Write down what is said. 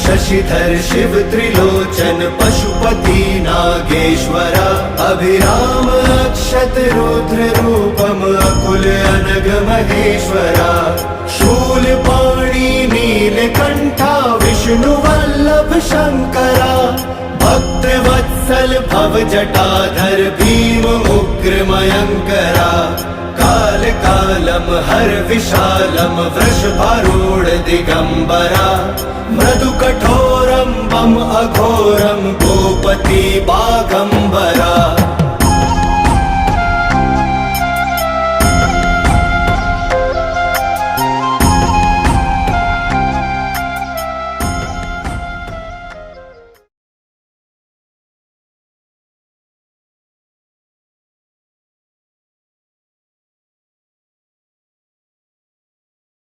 शशिधर शिव त्रिलोचन पशुपति नागेश्वरा अभिराम अक्षत रुद्र रूपम अकुल अनग महेश्वरा शूलपाणि नीलकंठा विष्णु वल्लभ शंकरा भक्तवत्सल भव जटाधर भीम उग्र मयंकरा काल कालम हर विशालम वृषभारूढ़ दिगंबरा मृदु कठोरम बम अघोरम गोपति बागंबरा